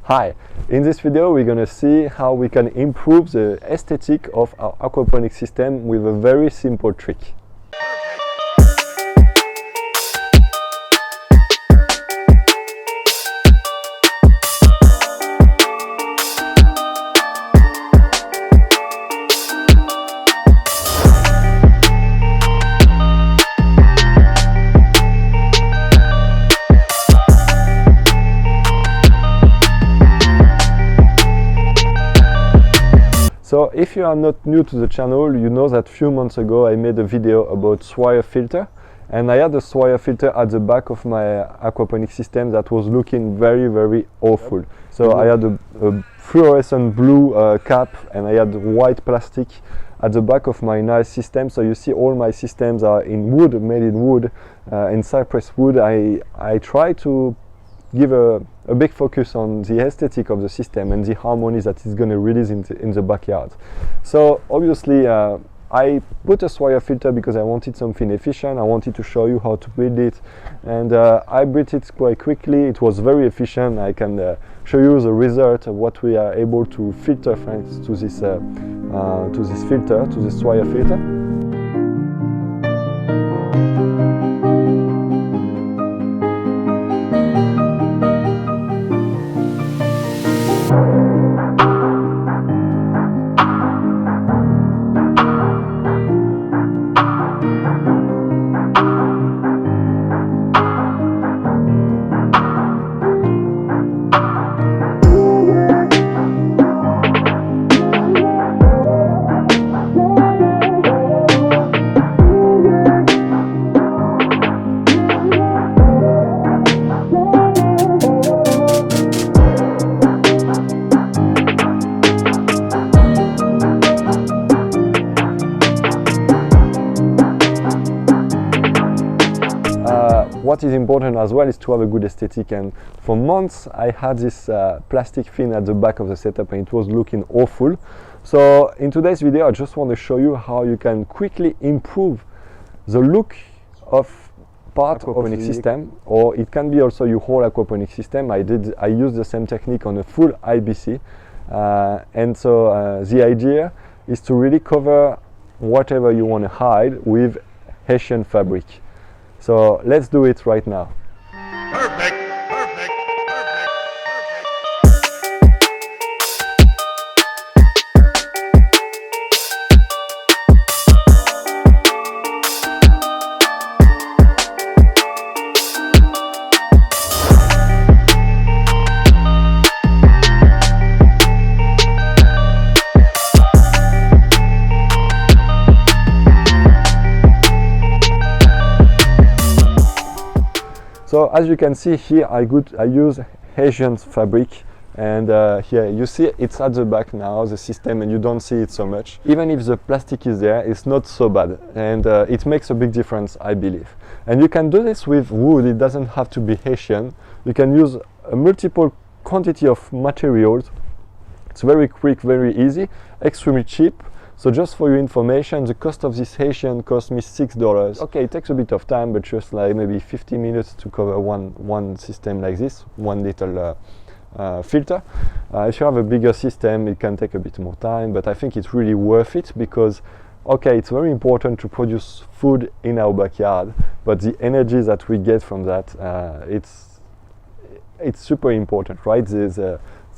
Hi, in this video we're going to see how we can improve the aesthetic of our aquaponics system with a very simple trick. So if you are not new to the channel, you know that a few months ago I made a video about Swire filter, and I had a Swire filter at the back of my aquaponics system that was looking very awful. So I had a fluorescent blue cap, and I had white plastic at the back of my nice system. So you see all my systems are in wood, made in wood, in cypress wood. I try to give a big focus on the aesthetic of the system and the harmonies that it's going to release in the backyard. So obviously I put a Swire filter because I wanted something efficient. I wanted to show you how to build it, and I built it quite quickly. It was very efficient. I can show you the result of what we are able to filter thanks to this filter, to this Swire filter. What is important as well is to have a good aesthetic, and for months I had this plastic fin at the back of the setup and it was looking awful. So in today's video I just want to show you how you can quickly improve the look of part of aquaponics system, or it can be also your whole aquaponics system. I used the same technique on a full IBC, and so the idea is to really cover whatever you want to hide with Hessian fabric. So let's do it right now. Perfect. So as you can see here, I use Hessian fabric, and here you see it's at the back now, the system, and you don't see it so much. Even if the plastic is there, it's not so bad, and it makes a big difference, I believe. And you can do this with wood. It doesn't have to be Hessian. You can use a multiple quantity of materials. It's very quick, very easy, extremely cheap. So just for your information, the cost of this Hessian cost me $6. Okay, it takes a bit of time, but just like maybe 50 minutes to cover one system like this, one little filter. If you have a bigger system, it can take a bit more time, but I think it's really worth it because, okay, it's very important to produce food in our backyard, but the energy that we get from that, it's super important, right?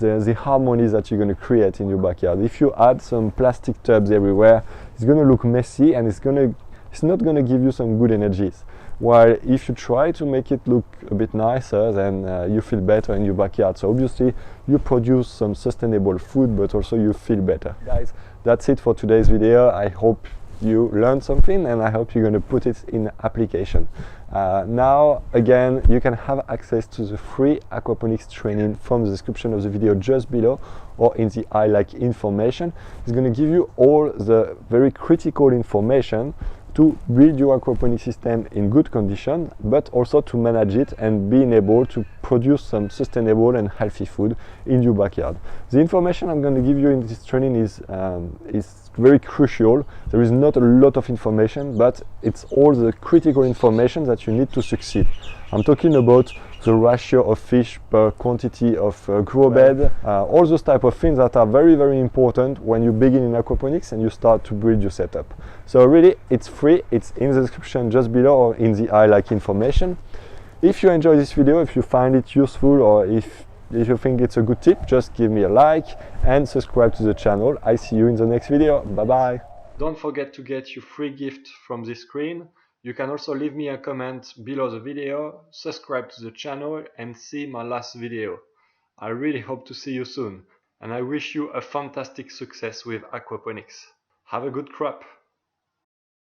The harmonies that you're going to create in your backyard. If you add some plastic tubs everywhere, it's going to look messy, and it's not going to give you some good energies. While if you try to make it look a bit nicer, then you feel better in your backyard. So obviously you produce some sustainable food, but also you feel better. Guys, that's it for today's video. I hope you learned something, and I hope you're going to put it in application. Now again, you can have access to the free aquaponics training from the description of the video just below, or in the I like information. It's going to give you all the very critical information to build your aquaponics system in good condition, but also to manage it and being able to produce some sustainable and healthy food in your backyard. The information I'm going to give you in this training is very crucial. There is not a lot of information, but it's all the critical information that you need to succeed. I'm talking about the ratio of fish per quantity of grow bed, all those type of things that are very, very important when you begin in aquaponics and you start to build your setup. So really, it's free. It's in the description just below or in the I like information. If you enjoy this video, if you find it useful, or if you think it's a good tip, just give me a like and subscribe to the channel. I see you in the next video. Bye bye. Don't forget to get your free gift from this screen. You can also leave me a comment below the video, subscribe to the channel and see my last video. I really hope to see you soon, and I wish you a fantastic success with aquaponics. Have a good crop!